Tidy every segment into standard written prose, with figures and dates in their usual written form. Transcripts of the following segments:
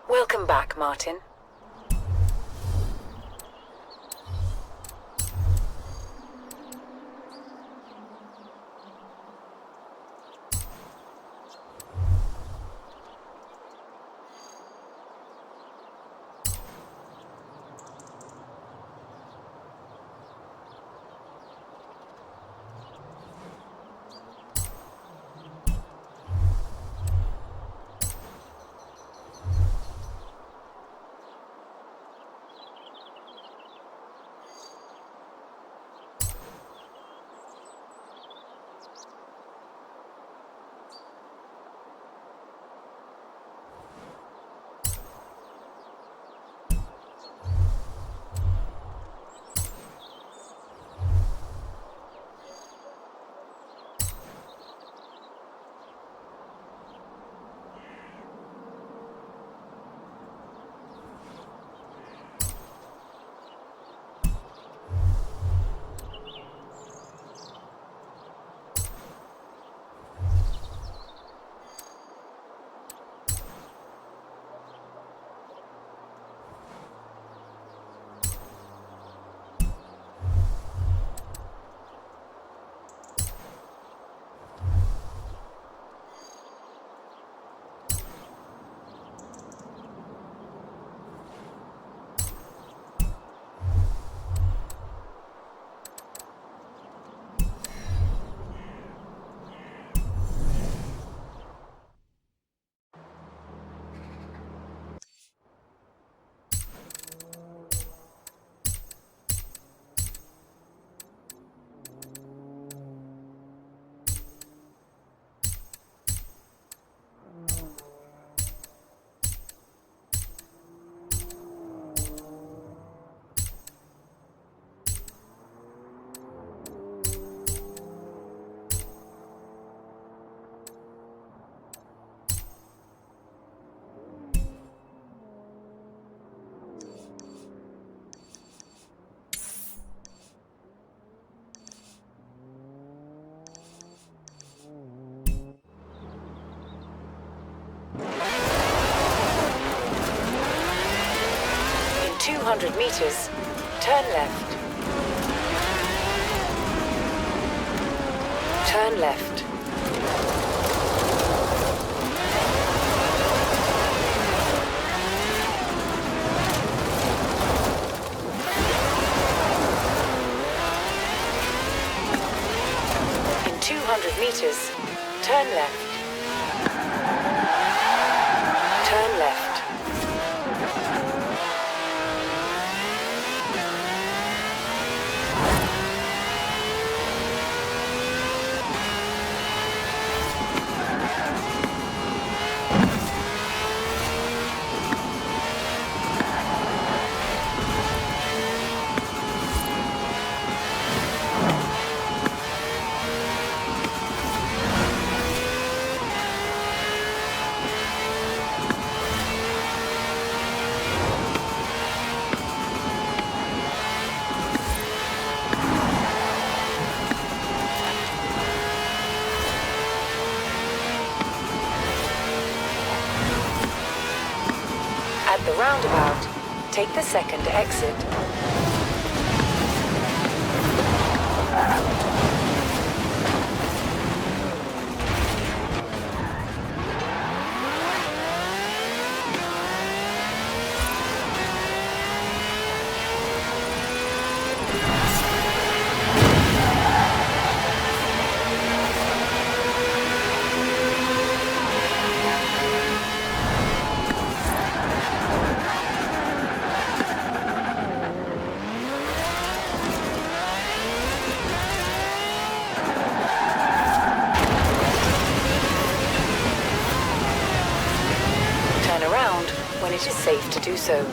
Welcome back, Martin. In 200 meters, turn left. Turn left. In 200 meters, turn left. Turn left. At the roundabout, take the second exit. When it is safe to do so.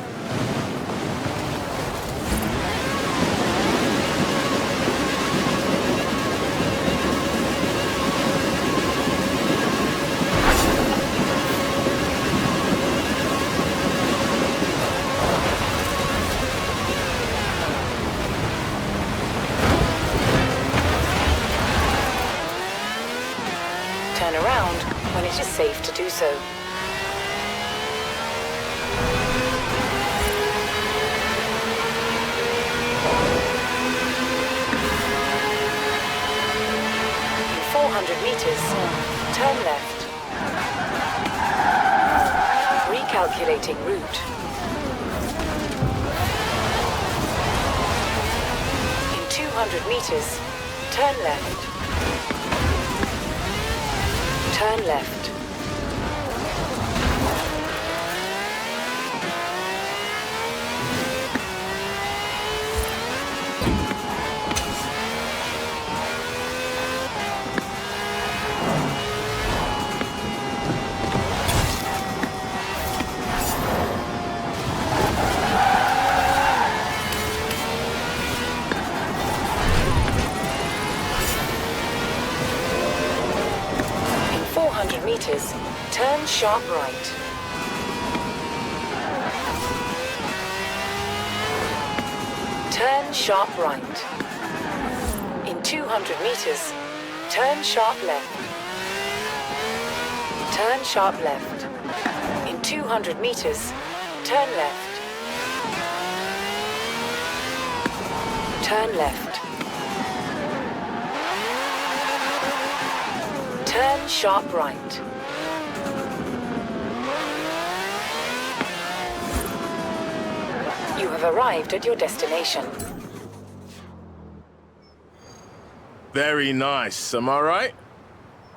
Turn around when it is safe to do so. 200 meters, turn left. Recalculating route. In 200 meters, turn left. Turn left. Meters, turn sharp right. Turn sharp right. In 200 meters, turn sharp left. Turn sharp left. In 200 meters, turn left. Turn left. Turn sharp right. You have arrived at your destination. Very nice, am I right?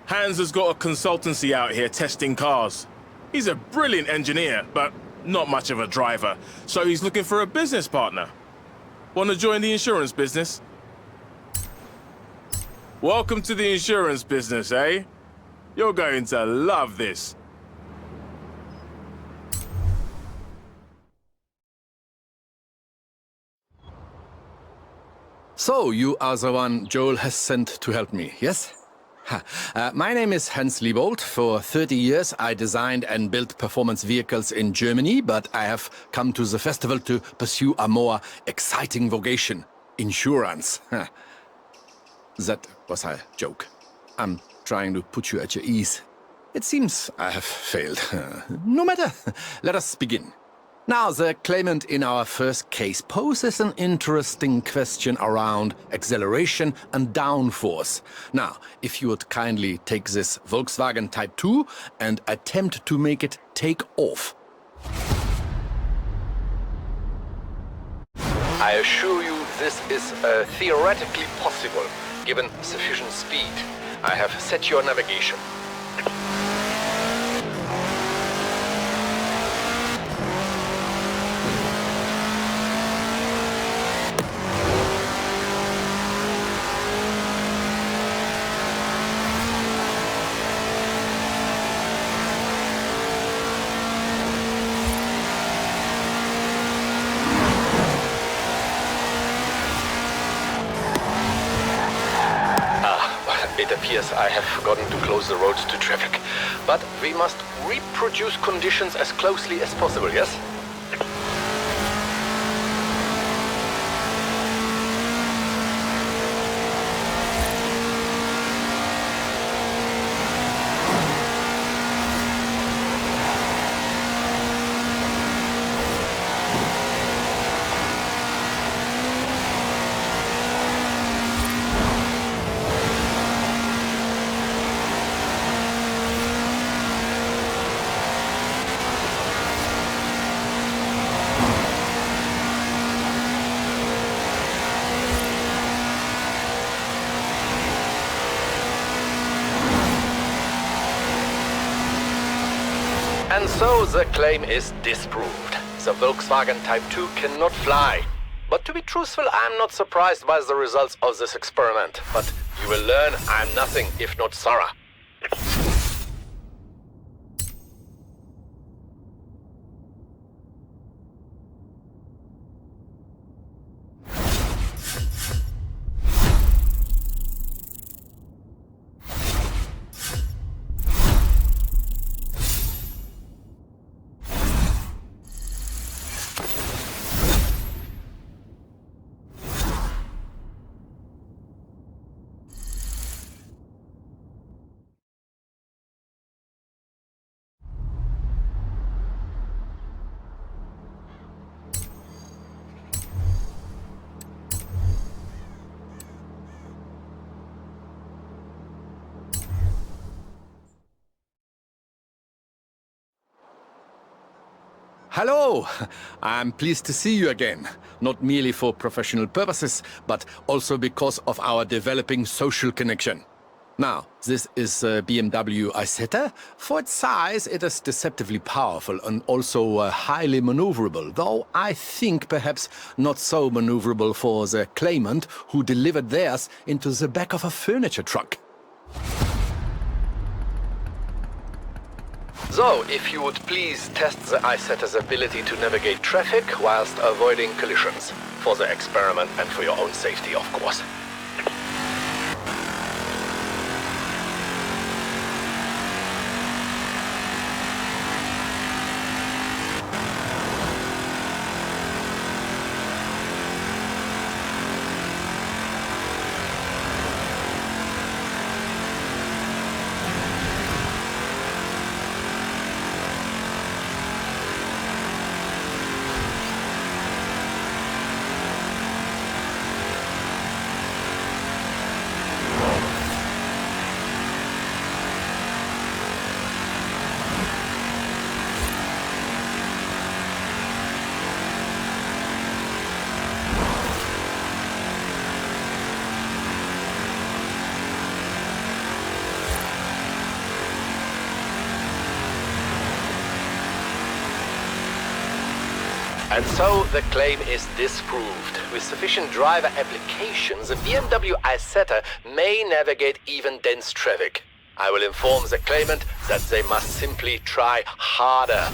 Hans has got a consultancy out here testing cars. He's a brilliant engineer, but not much of a driver, so he's looking for a business partner. Want to join the insurance business? Welcome to the insurance business, eh? You're going to love this. So, you are the one Joel has sent to help me, yes? My name is Hans Liebold. For 30 years I designed and built performance vehicles in Germany, but I have come to the festival to pursue a more exciting vocation, insurance. That was a joke. I'm trying to put you at your ease. It seems I have failed. No matter, let us begin. Now, the claimant in our first case poses an interesting question around acceleration and downforce. Now, if you would kindly take this Volkswagen Type 2 and attempt to make it take off. I assure you this is theoretically possible, given sufficient speed. I have set your navigation. It appears I have forgotten to close the roads to traffic. But we must reproduce conditions as closely as possible, yes? And so the claim is disproved. The Volkswagen Type 2 cannot fly. But to be truthful, I'm not surprised by the results of this experiment. But you will learn I'm nothing if not thorough. Hello! I'm pleased to see you again. Not merely for professional purposes, but also because of our developing social connection. Now, this is a BMW Isetta. For its size, it is deceptively powerful and also highly maneuverable, though I think perhaps not so maneuverable for the claimant who delivered theirs into the back of a furniture truck. So, if you would please test the Isetta's ability to navigate traffic whilst avoiding collisions. For the experiment and for your own safety, of course. And so the claim is disproved. With sufficient driver application, the BMW Isetta may navigate even dense traffic. I will inform the claimant that they must simply try harder.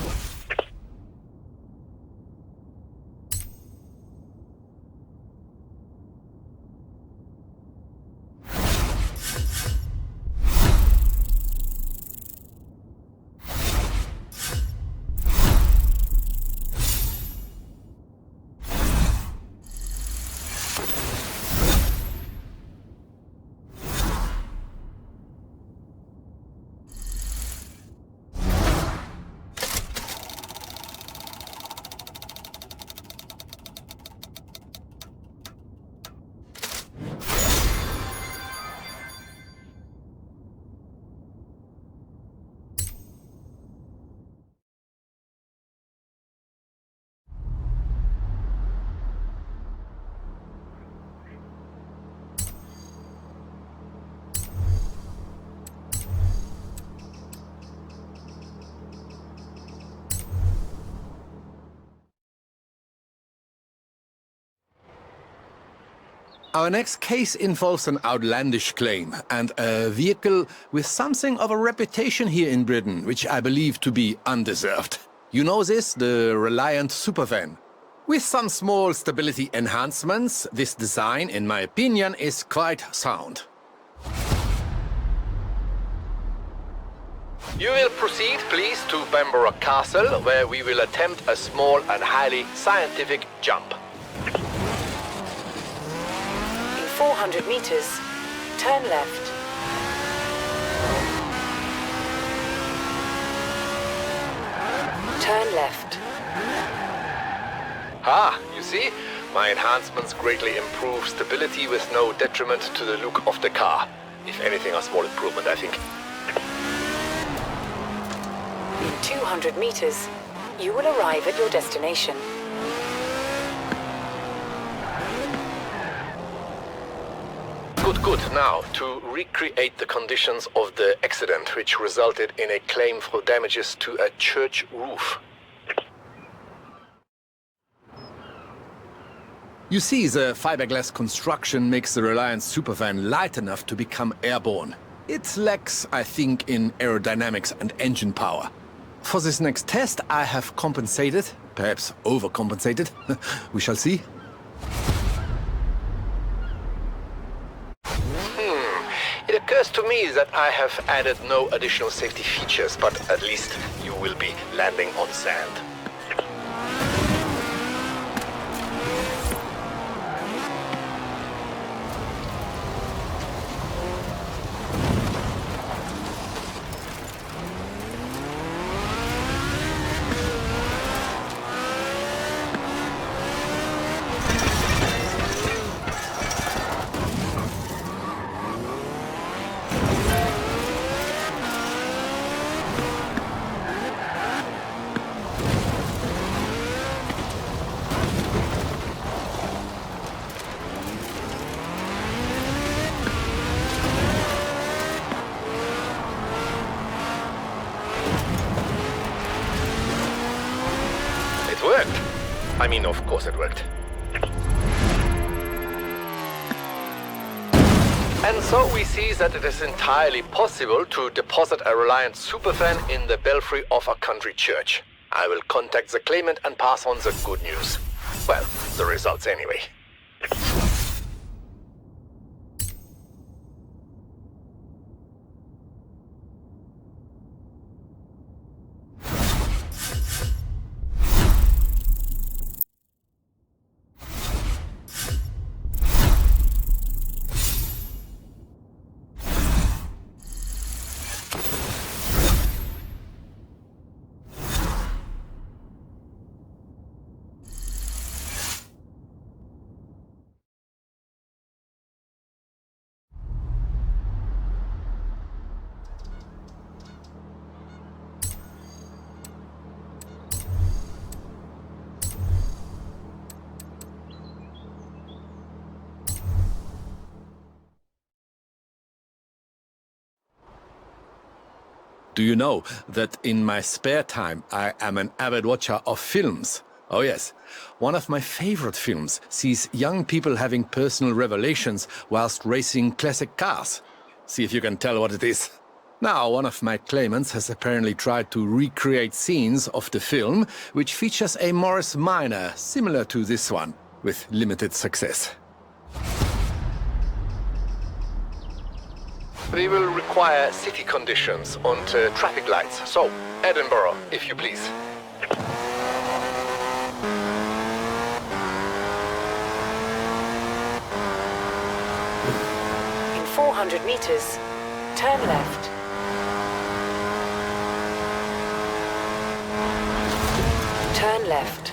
Our next case involves an outlandish claim and a vehicle with something of a reputation here in Britain, which I believe to be undeserved. You know this, the Reliant supervan. With some small stability enhancements, this design, in my opinion, is quite sound. You will proceed, please, to Bamborough Castle, where we will attempt a small and highly scientific jump. 400 meters, turn left. Turn left. Ah, you see? My enhancements greatly improve stability with no detriment to the look of the car. If anything, a small improvement, I think. In 200 meters, you will arrive at your destination. Good. Now, to recreate the conditions of the accident, which resulted in a claim for damages to a church roof. You see, the fiberglass construction makes the Reliant supervan light enough to become airborne. It lacks, I think, in aerodynamics and engine power. For this next test, I have compensated, perhaps overcompensated. We shall see. It occurs to me that I have added no additional safety features, but at least you will be landing on sand. I mean, of course it worked. And so we see that it is entirely possible to deposit a Reliant superfan in the belfry of a country church. I will contact the claimant and pass on the good news. Well, the results anyway. Do you know that in my spare time I am an avid watcher of films? Oh yes, one of my favorite films sees young people having personal revelations whilst racing classic cars. See if you can tell what it is. Now, one of my claimants has apparently tried to recreate scenes of the film, which features a Morris Minor similar to this one, with limited success. We will require city conditions and traffic lights. So, Edinburgh, if you please. In 400 meters, turn left. Turn left.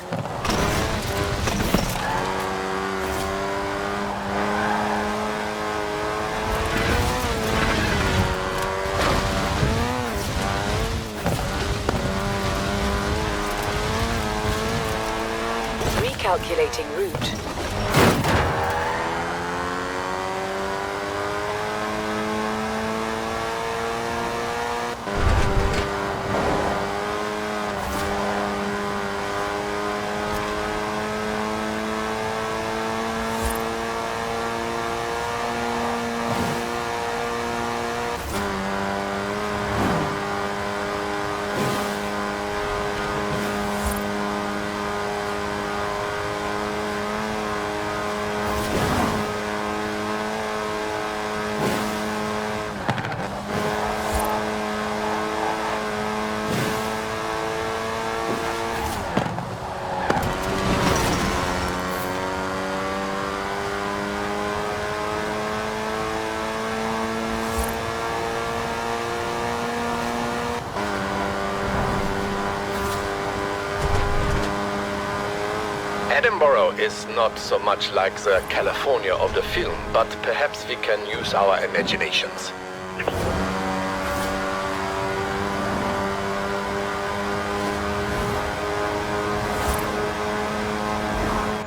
Recalculating route. Edinburgh is not so much like the California of the film, but perhaps we can use our imaginations.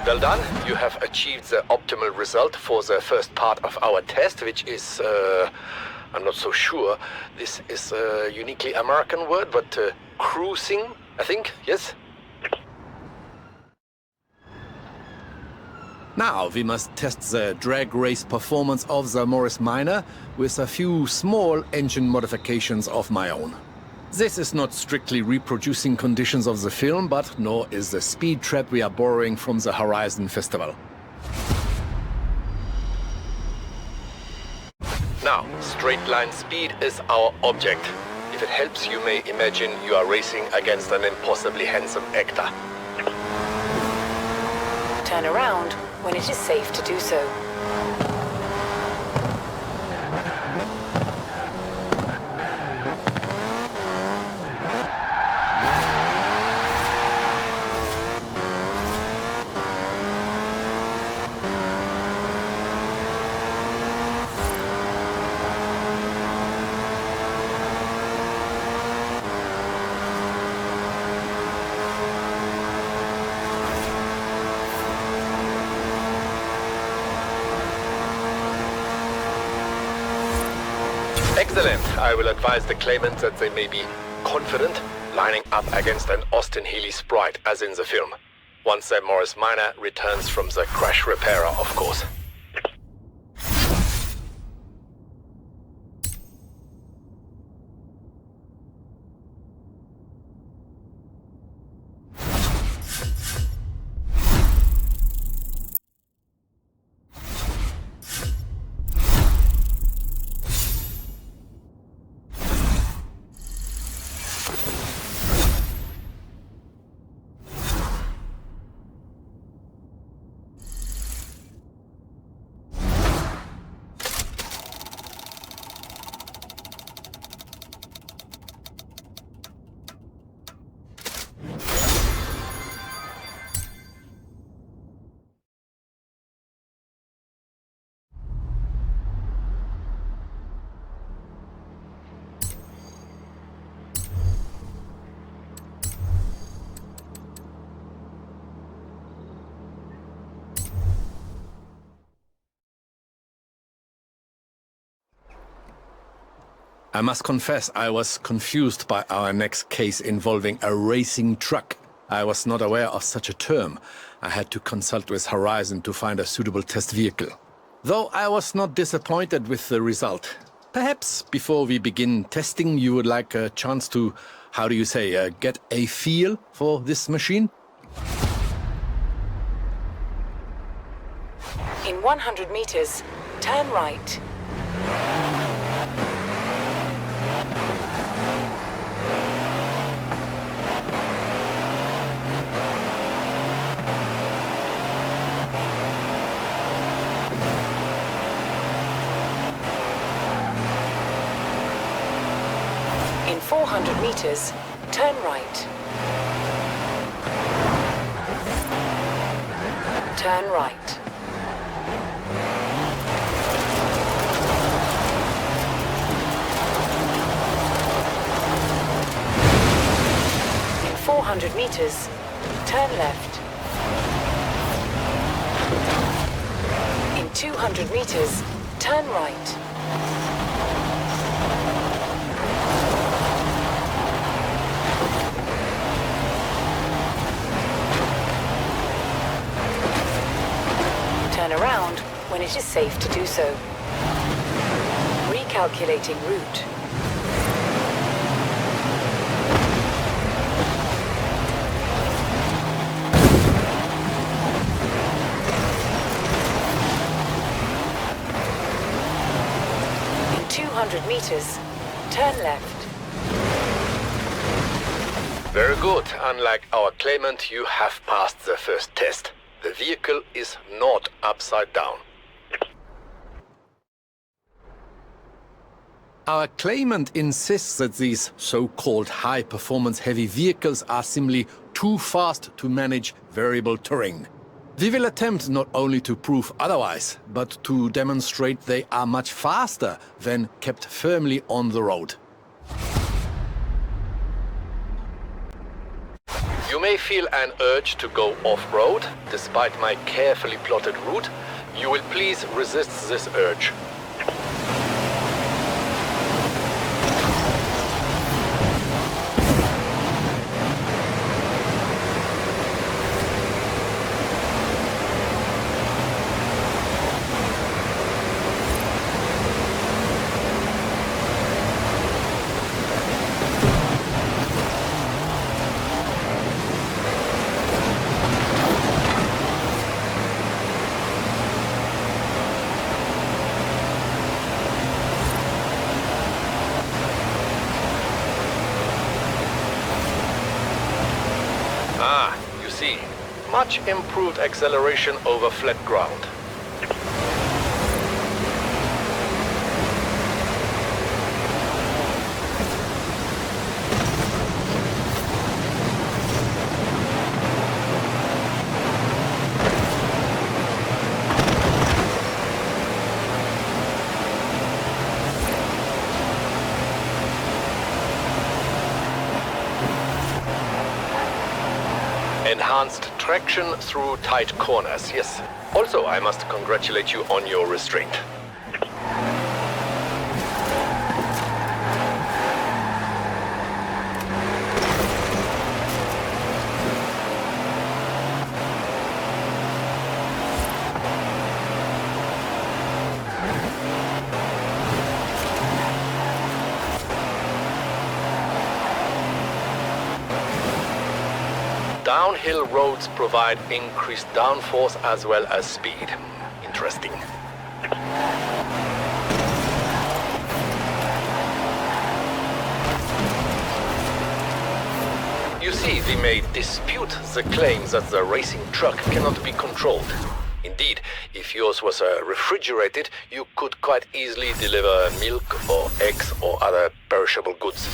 Well done, you have achieved the optimal result for the first part of our test, which is, I'm not so sure, this is a uniquely American word, but cruising, I think, yes? Now we must test the drag race performance of the Morris Minor with a few small engine modifications of my own. This is not strictly reproducing conditions of the film, but nor is the speed trap we are borrowing from the Horizon Festival. Now, straight line speed is our object. If it helps, you may imagine you are racing against an impossibly handsome actor. Turn around when it is safe to do so. Excellent. I will advise the claimant that they may be confident lining up against an Austin Healey sprite as in the film. Once Sam Morris Minor returns from the crash repairer, of course. I must confess, I was confused by our next case involving a racing truck. I was not aware of such a term. I had to consult with Horizon to find a suitable test vehicle. Though I was not disappointed with the result. Perhaps before we begin testing, you would like a chance to, how do you say, get a feel for this machine? In 100 meters, turn right. In 400 meters, turn right. Turn right. In 400 meters, turn left. In 200 meters, turn right. Turn around when it is safe to do so. Recalculating route. In 200 meters, turn left. Very good. Unlike our claimant, you have passed the first test. The vehicle is not upside down. Our claimant insists that these so-called high-performance heavy vehicles are simply too fast to manage variable terrain. We will attempt not only to prove otherwise, but to demonstrate they are much faster when kept firmly on the road. You may feel an urge to go off-road, despite my carefully plotted route. You will please resist this urge. Much improved acceleration over flat ground. Enhanced traction through tight corners, yes. Also, I must congratulate you on your restraint. Downhill roads provide increased downforce as well as speed. Interesting. You see, we may dispute the claims that the racing truck cannot be controlled. Indeed, if yours was refrigerated, you could quite easily deliver milk or eggs or other perishable goods.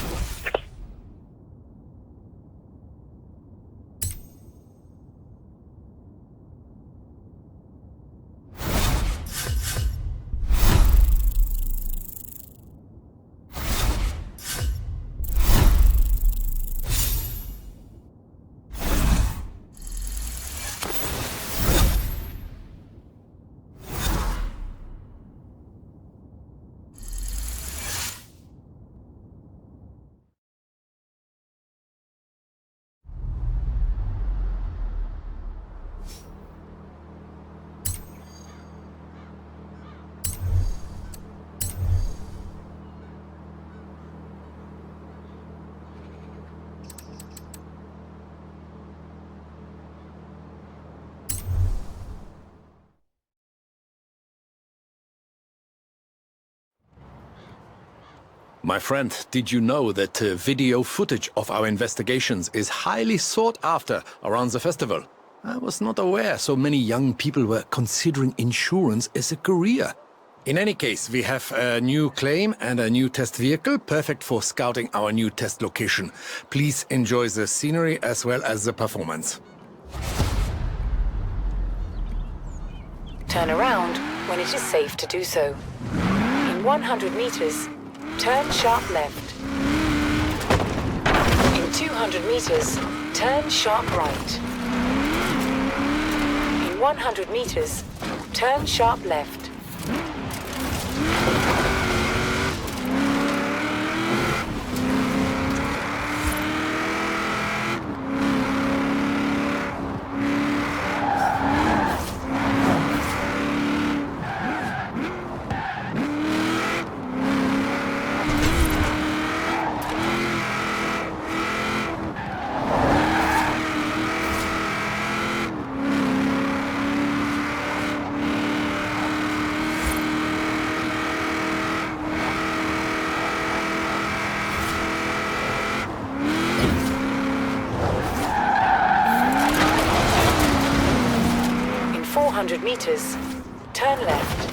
My friend, did you know that video footage of our investigations is highly sought after around the festival? I was not aware so many young people were considering insurance as a career. In any case, we have a new claim and a new test vehicle, perfect for scouting our new test location. Please enjoy the scenery as well as the performance. Turn around when it is safe to do so. In 100 meters, turn sharp left. In 200 meters, turn sharp right. In 100 meters, turn sharp left. In 400 meters, turn left.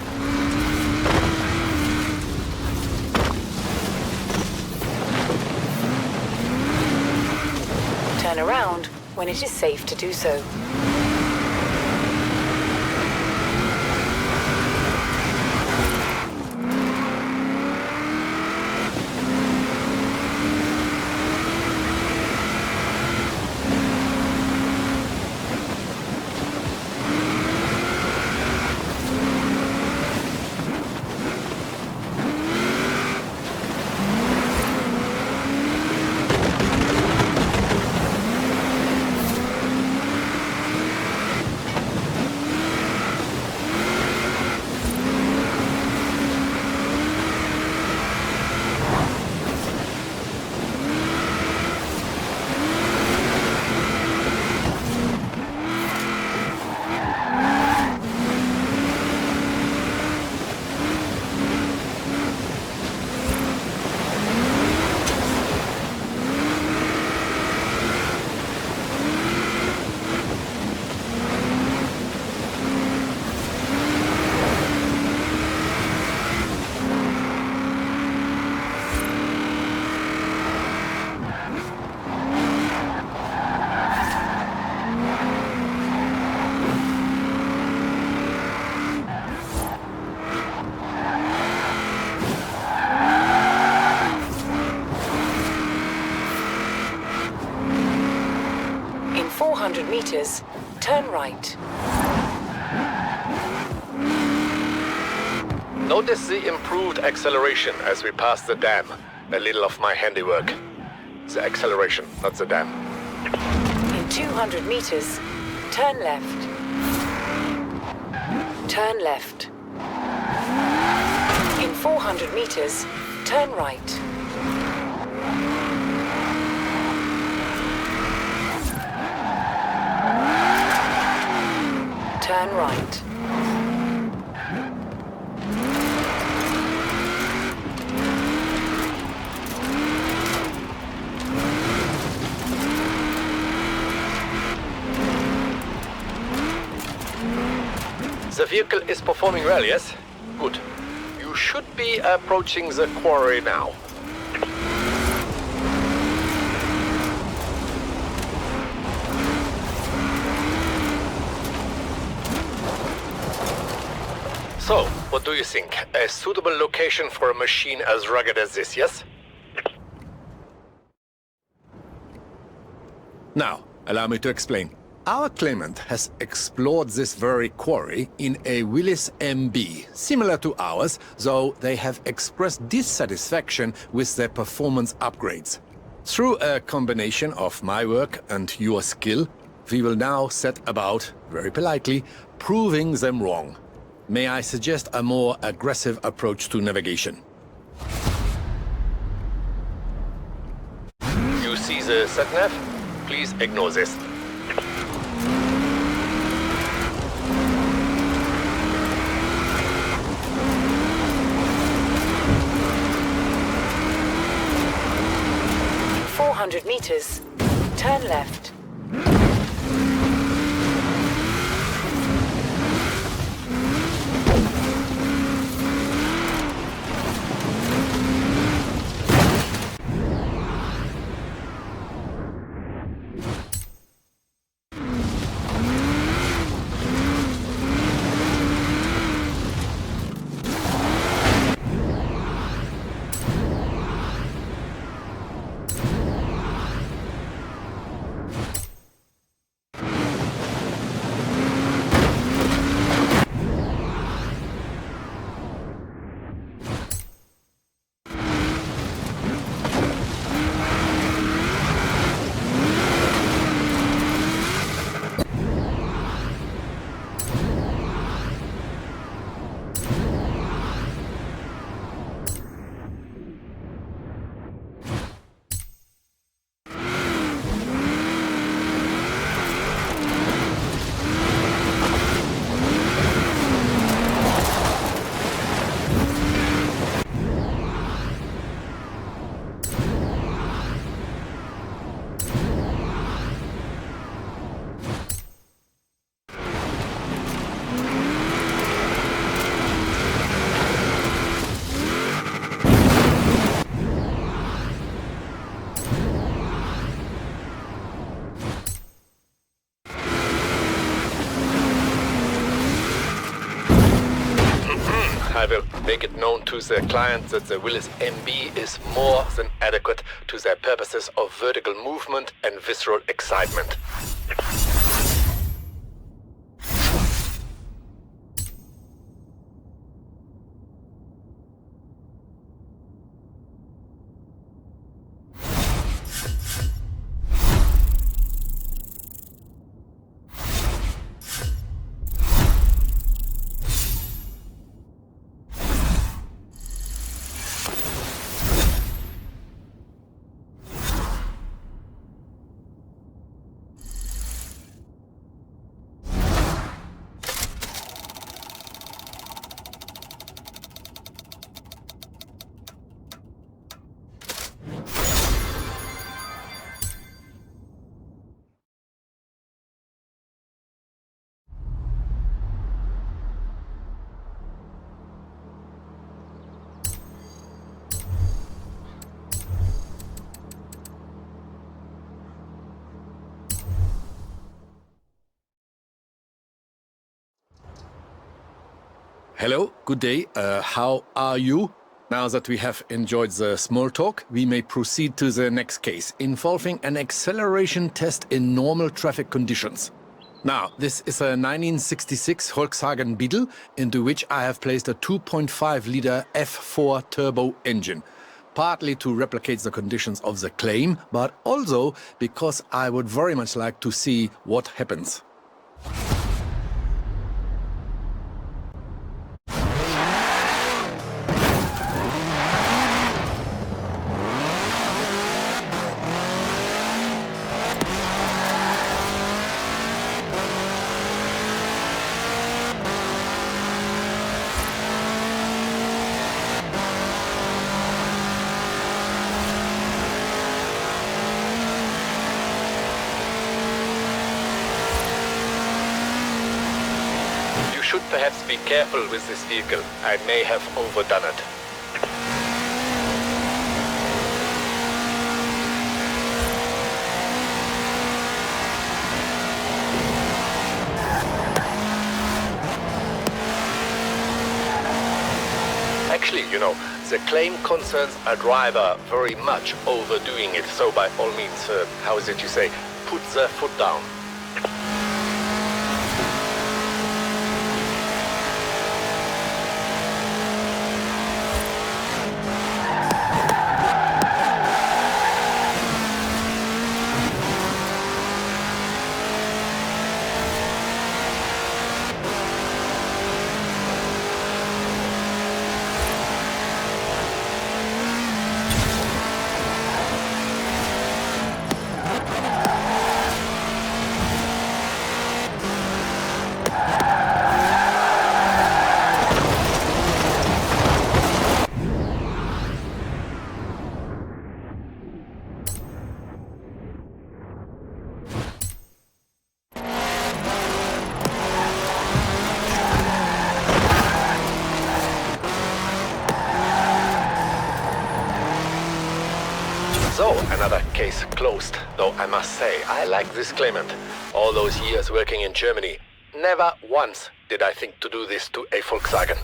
Turn around when it is safe to do so. In 400 meters, turn right. Notice the improved acceleration as we pass the dam. A little of my handiwork. The acceleration, not the dam. In 200 meters, turn left. Turn left. In 400 meters, turn right. turn right. The vehicle is performing well, yes? Good. You should be approaching the quarry now. So, what do you think? A suitable location for a machine as rugged as this, yes? Now, allow me to explain. Our claimant has explored this very quarry in a Willys MB, similar to ours, though they have expressed dissatisfaction with their performance upgrades. Through a combination of my work and your skill, we will now set about, very politely, proving them wrong. May I suggest a more aggressive approach to navigation? You see the sat-nav? Please ignore this. Meters. Turn left. I will make it known to the client that the Willys MB is more than adequate to their purposes of vertical movement and visceral excitement. Hello, good day. How are you? Now that we have enjoyed the small talk, we may proceed to the next case, involving an acceleration test in normal traffic conditions. Now, this is a 1966 Volkswagen Beetle, into which I have placed a 2.5-liter F4 turbo engine. Partly to replicate the conditions of the claim, but also because I would very much like to see what happens. perhaps be careful with this vehicle. I may have overdone it. Actually, you know, the claim concerns a driver very much overdoing it. So by all means, how is it you say, put the foot down. So, another case closed. Though I must say, I like this claimant. All those years working in Germany, never once did I think to do this to a Volkswagen.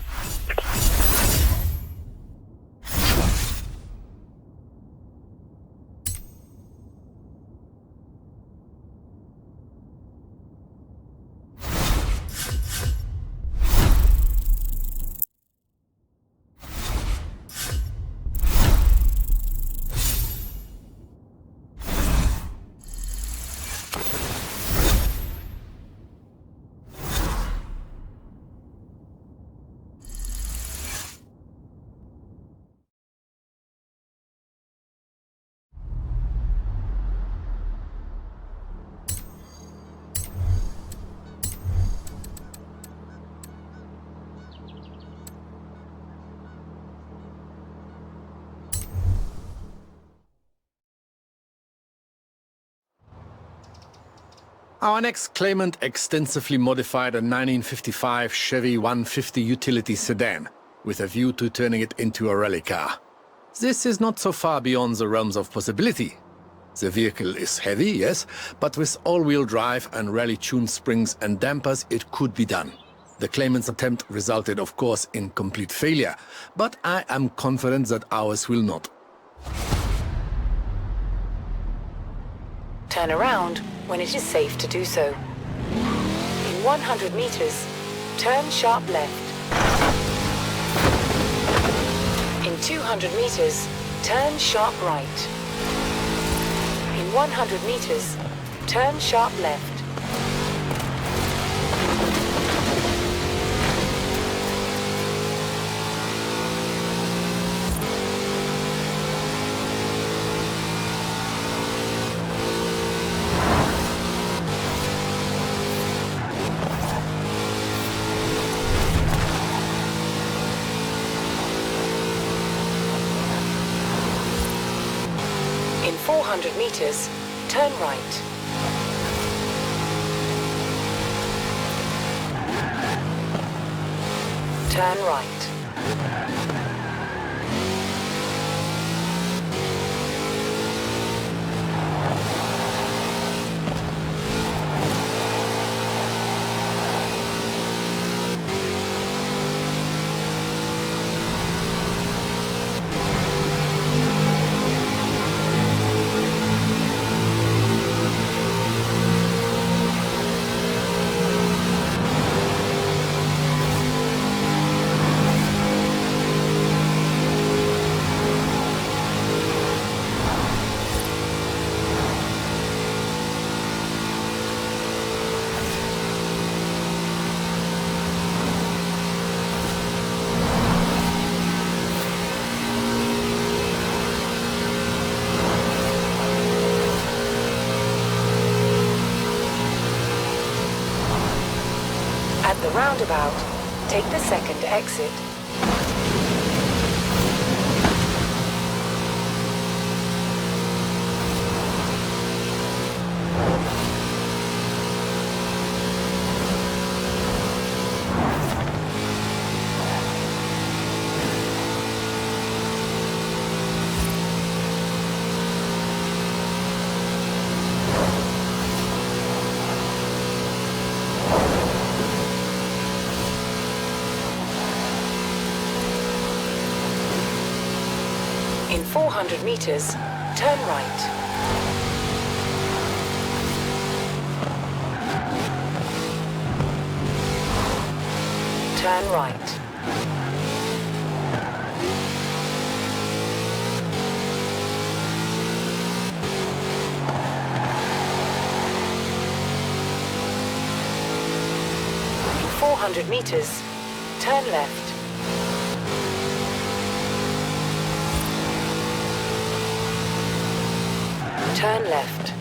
Our next claimant extensively modified a 1955 Chevy 150 utility sedan, with a view to turning it into a rally car. This is not so far beyond the realms of possibility. The vehicle is heavy, yes, but with all-wheel drive and rally-tuned springs and dampers, it could be done. The claimant's attempt resulted, of course, in complete failure, but I am confident that ours will not. Turn around when it is safe to do so. In 100 meters, turn sharp left. In 200 meters, turn sharp right. In 100 meters, turn sharp left. In 400 meters, turn right. Turn right. At the roundabout, take the second exit. In 400 meters, turn right. Turn right. In 400 meters, turn left. Turn left.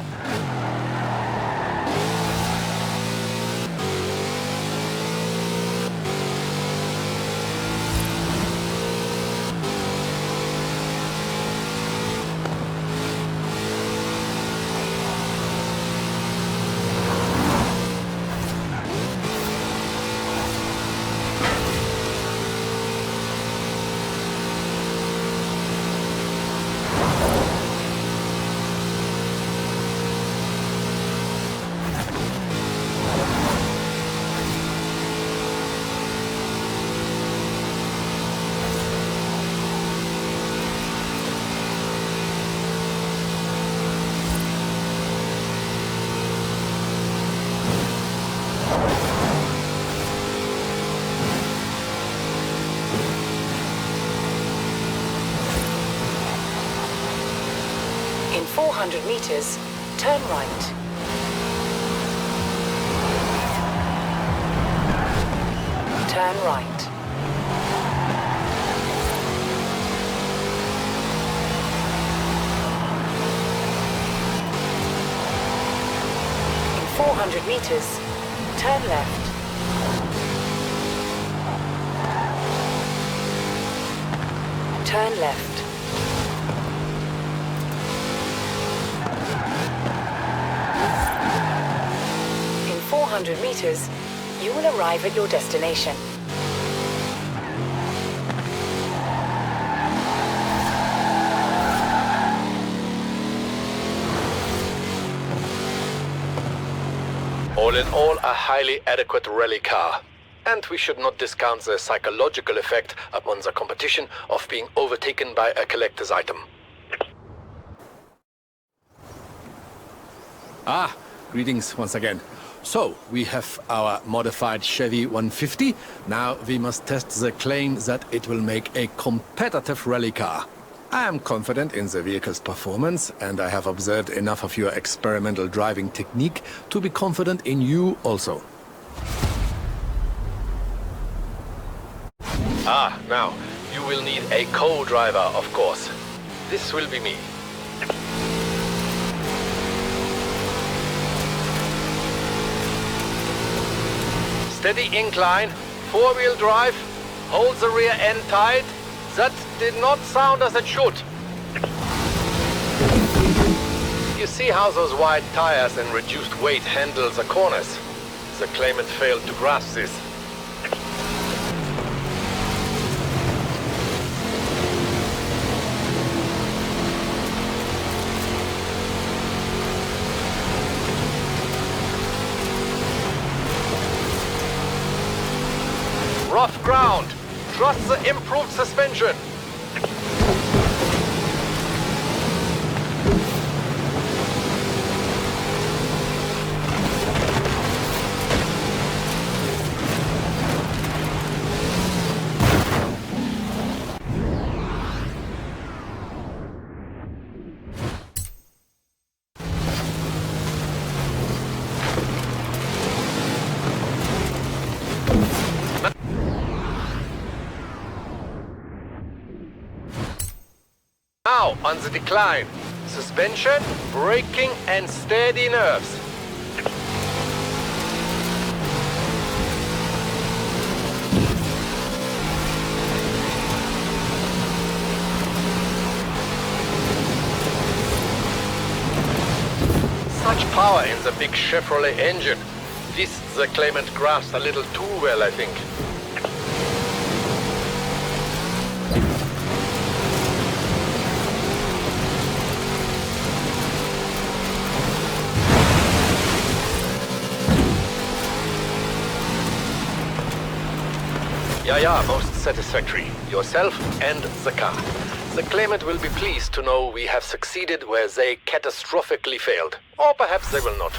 In 400 meters, turn right. Turn right. In 400 meters, turn left. Turn left. In 400 meters, you will arrive at your destination. All in all, a highly adequate rally car. And we should not discount the psychological effect upon the competition of being overtaken by a collector's item. Ah, greetings once again. So, we have our modified Chevy 150. Now we must test the claim that it will make a competitive rally car. I am confident in the vehicle's performance, and I have observed enough of your experimental driving technique to be confident in you also. Ah, now, you will need a co-driver, of course. This will be me. Steady incline, four-wheel drive, hold the rear end tight. That did not sound as it should. You see how those wide tires and reduced weight handle the corners? The claimant failed to grasp this. Rough ground. Trust the improved suspension. Now, on the decline. Suspension, braking, and steady nerves. Such power in the big Chevrolet engine. This the claimant grasped a little too well, I think. Yeah, most satisfactory. Yourself and the car. The claimant will be pleased to know we have succeeded where they catastrophically failed. Or perhaps they will not.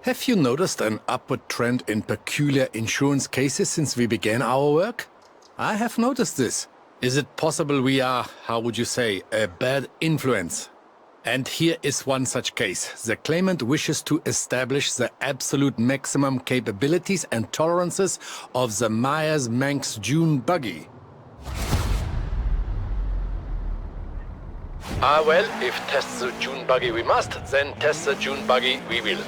Have you noticed an upward trend in peculiar insurance cases since we began our work? I have noticed this. Is it possible we are, how would you say, a bad influence? And here is one such case. The claimant wishes to establish the absolute maximum capabilities and tolerances of the Myers-Manx Dune buggy. Well, if test the Dune buggy we must, then test the Dune buggy we will.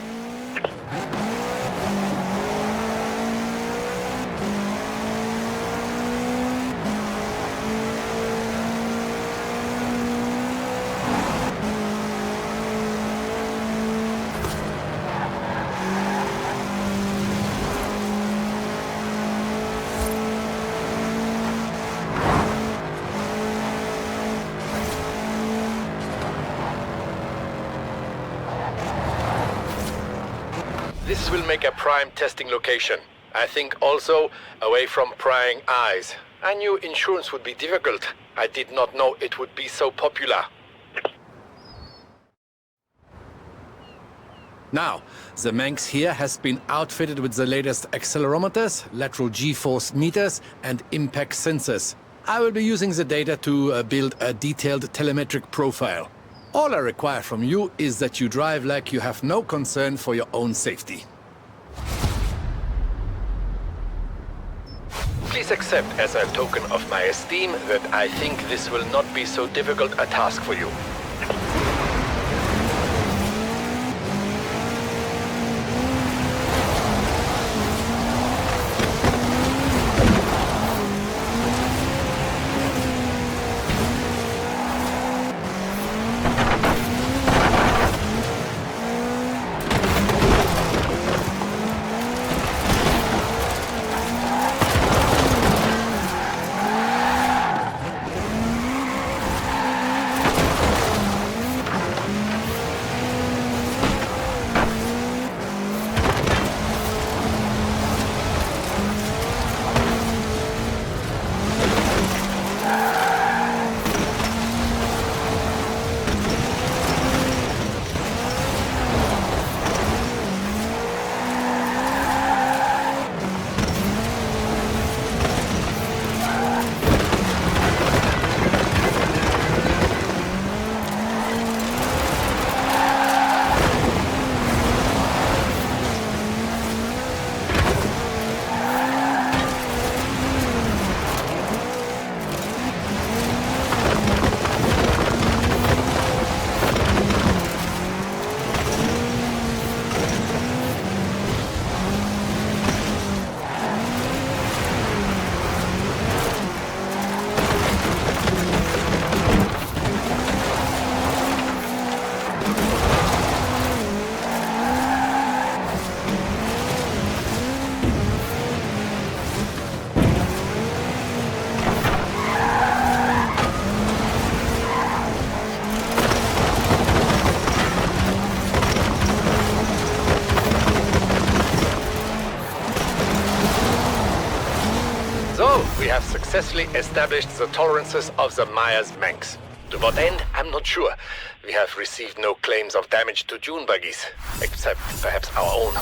This will make a prime testing location. I think also away from prying eyes. I knew insurance would be difficult. I did not know it would be so popular. Now, the Manx here has been outfitted with the latest accelerometers, lateral G-force meters, and impact sensors. I will be using the data to build a detailed telemetric profile. All I require from you is that you drive like you have no concern for your own safety. Please accept as a token of my esteem that I think this will not be so difficult a task for you. We have successfully established the tolerances of the Myers-Manx. To what end, I'm not sure. We have received no claims of damage to dune buggies, except perhaps our own.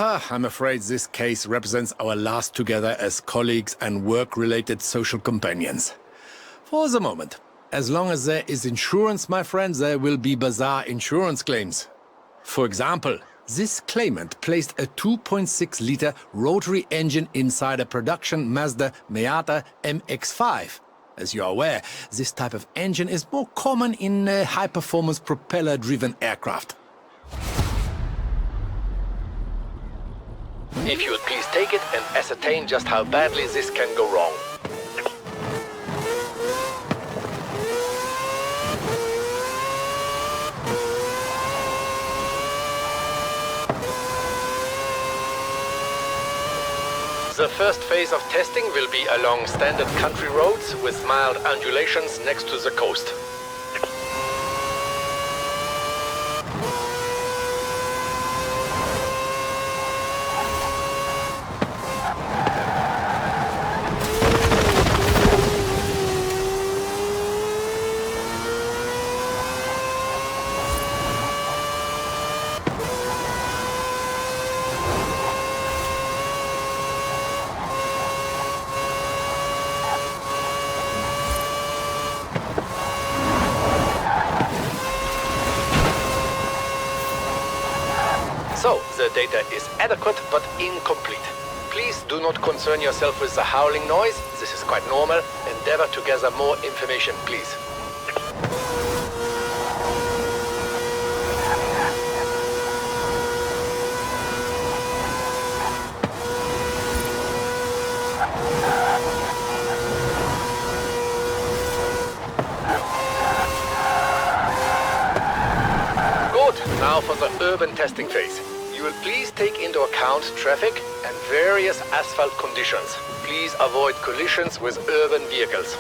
I'm afraid this case represents our last together as colleagues and work-related social companions. For the moment. As long as there is insurance, my friends, there will be bizarre insurance claims. For example, this claimant placed a 2.6-liter rotary engine inside a production Mazda Miata MX-5. As you are aware, this type of engine is more common in high-performance propeller-driven aircraft. If you would please take it and ascertain just how badly this can go wrong. The first phase of testing will be along standard country roads with mild undulations next to the coast. So, the data is adequate but incomplete. Please do not concern yourself with the howling noise. This is quite normal. Endeavor to gather more information, please. Good. Now for the urban testing phase. You will please take into account traffic and various asphalt conditions. Please avoid collisions with urban vehicles.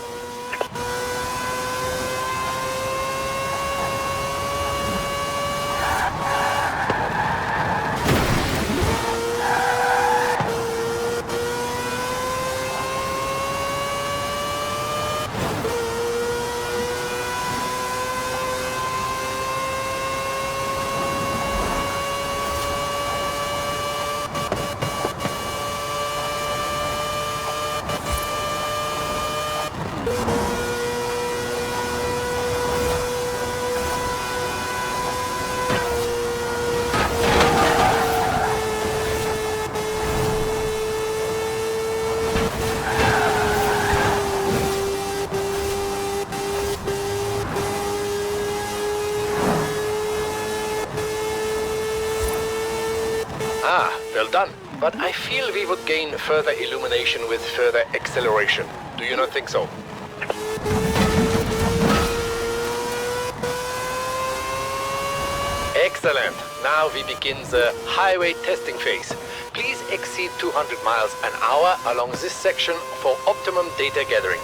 Well done. But I feel we would gain further illumination with further acceleration. Do you not think so? Excellent. Now we begin the highway testing phase. Please exceed 200 miles an hour along this section for optimum data gathering.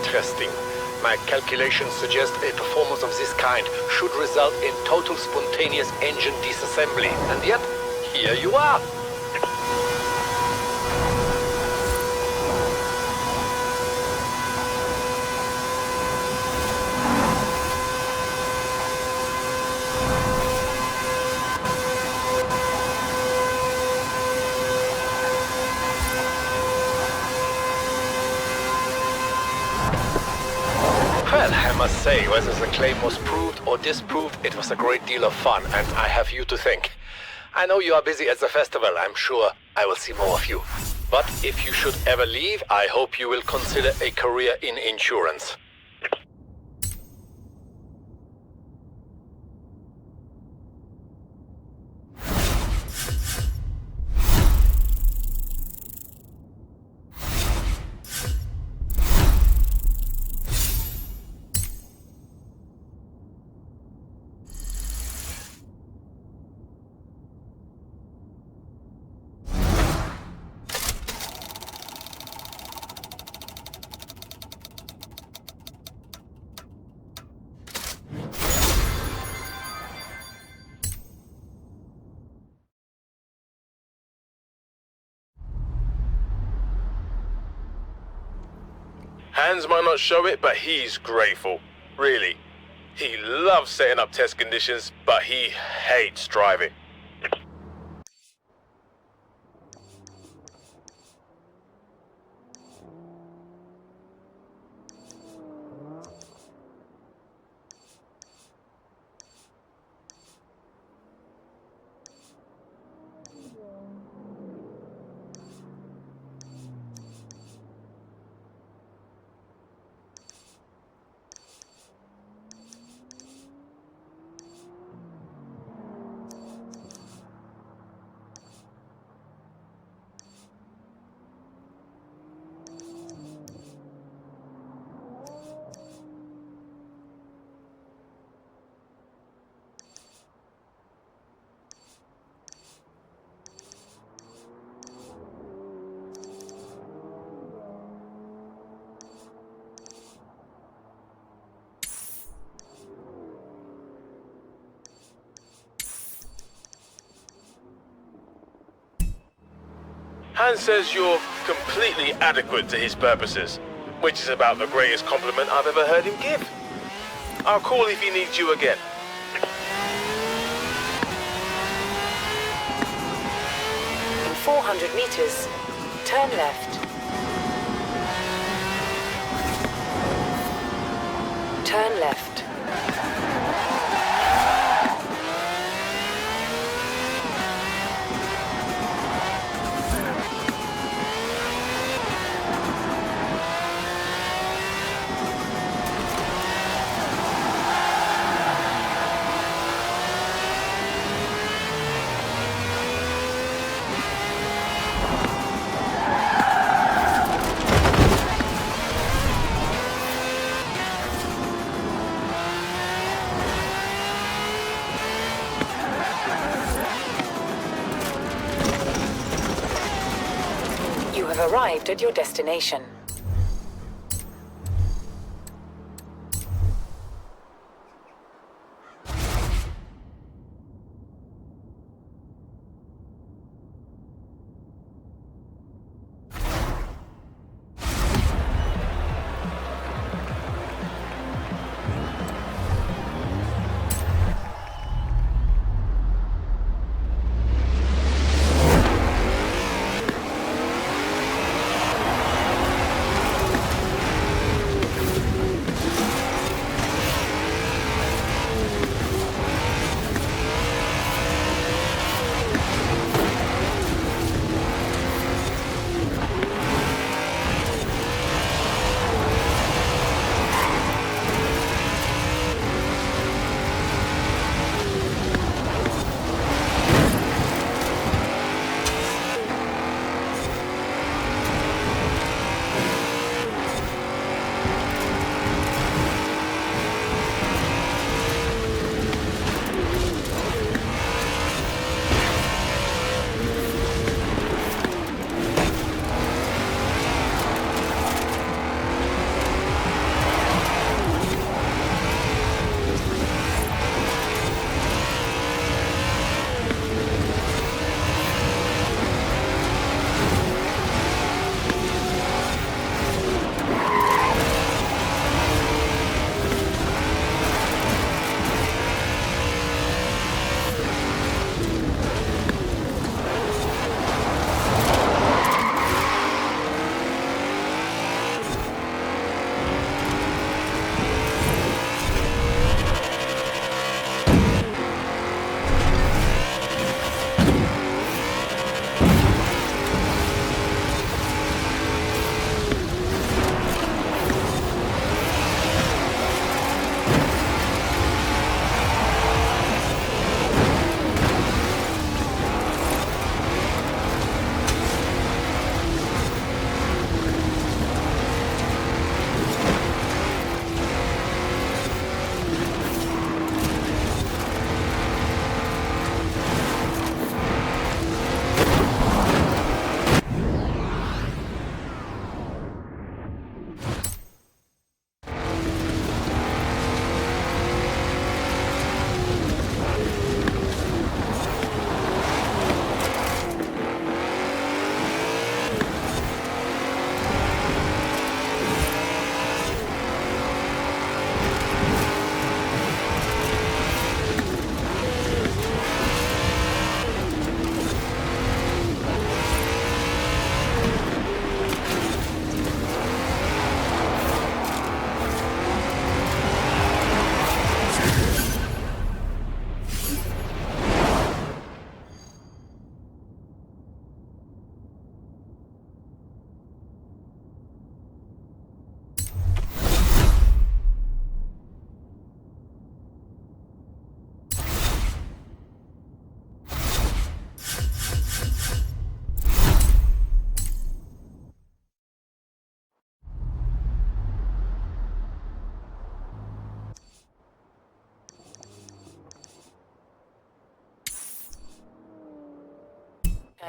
Interesting. My calculations suggest a performance of this kind should result in total spontaneous engine disassembly. And yet, here you are. must say, whether the claim was proved or disproved, it was a great deal of fun, and I have you to thank. I know you are busy at the festival. I'm sure I will see more of you. But if you should ever leave, I hope you will consider a career in insurance. Hans might not show it, but he's grateful. Really. He loves setting up test conditions, but he hates driving. Hans says you're completely adequate to his purposes, which is about the greatest compliment I've ever heard him give. I'll call if he needs you again. In 400 meters, turn left. Turn left. Arrived at your destination.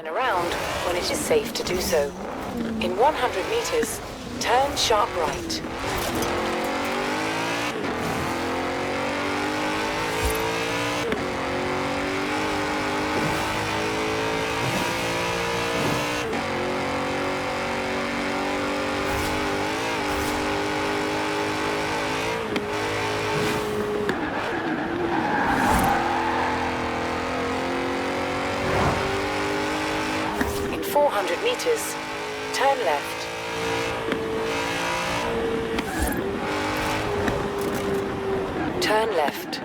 Turn around when it is safe to do so. In 100 meters, turn sharp right. In 400 meters, turn left. Turn left.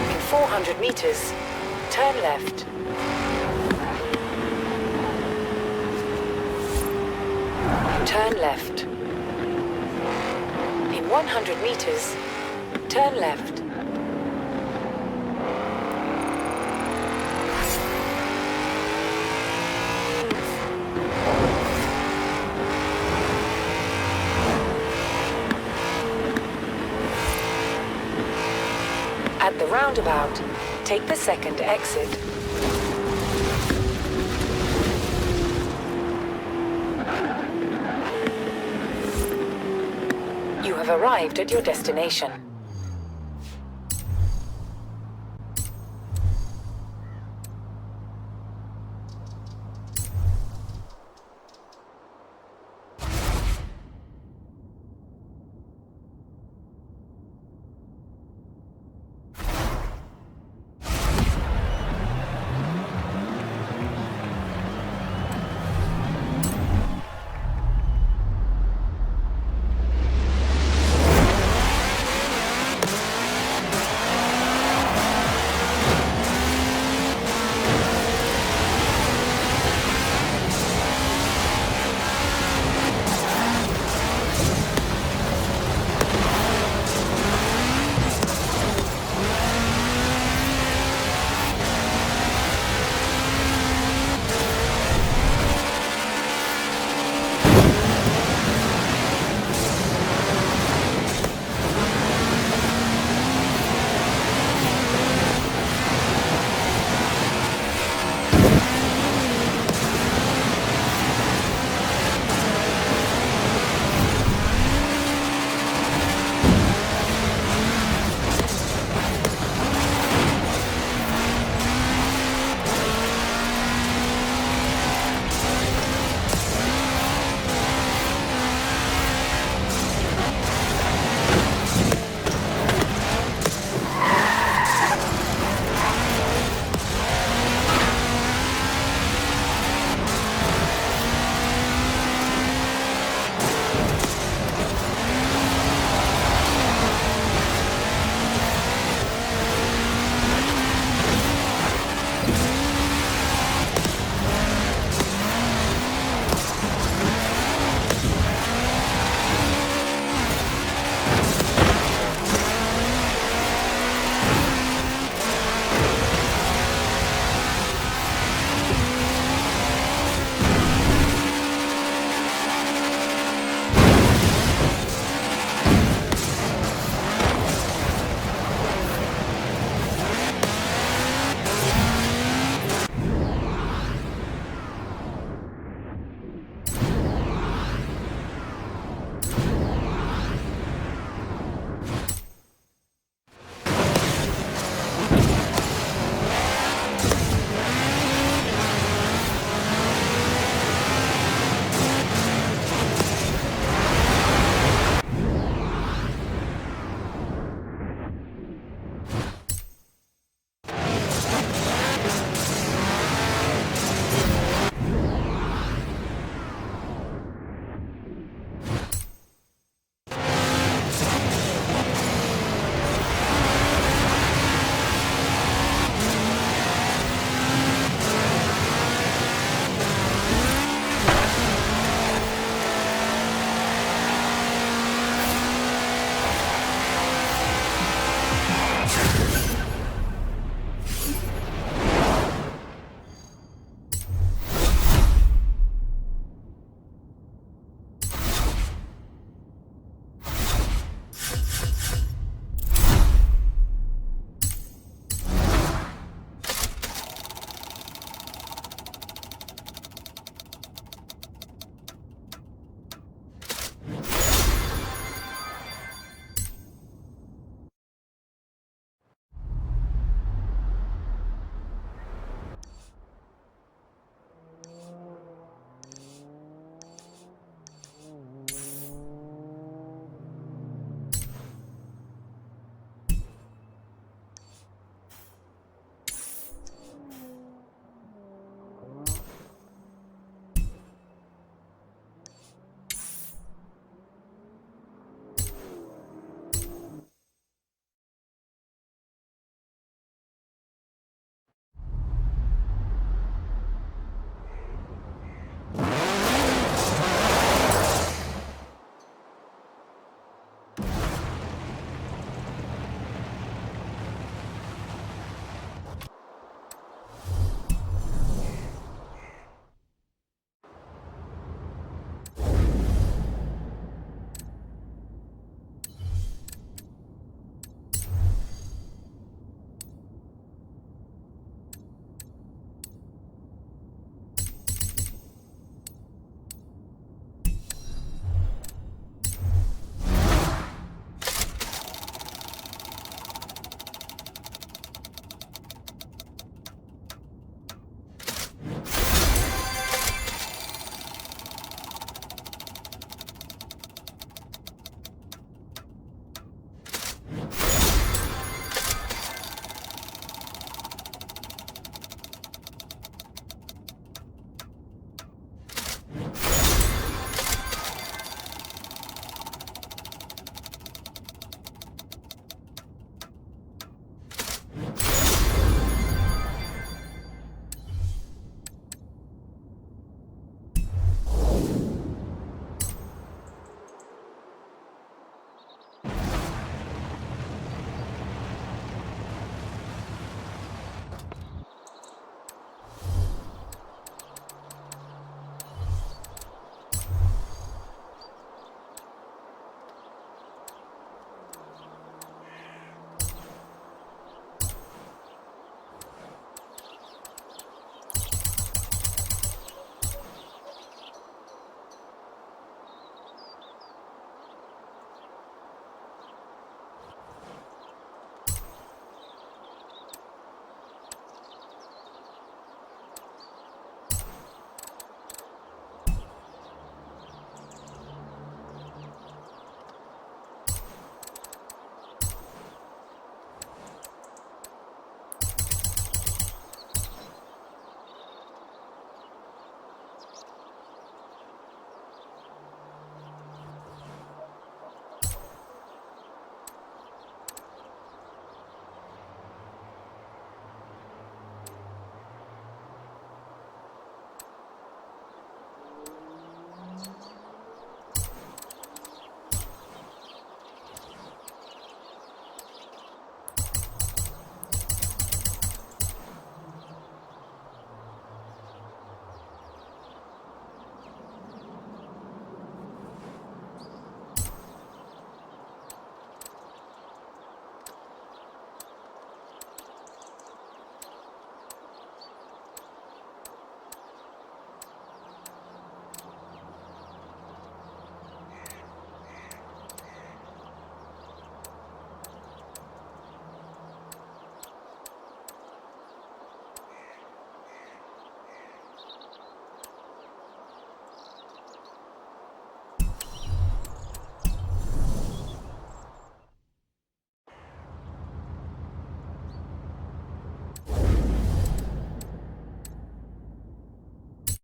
In 400 meters, turn left. Turn left. In 100 meters, turn left. At the roundabout, take the second exit. You have arrived at your destination.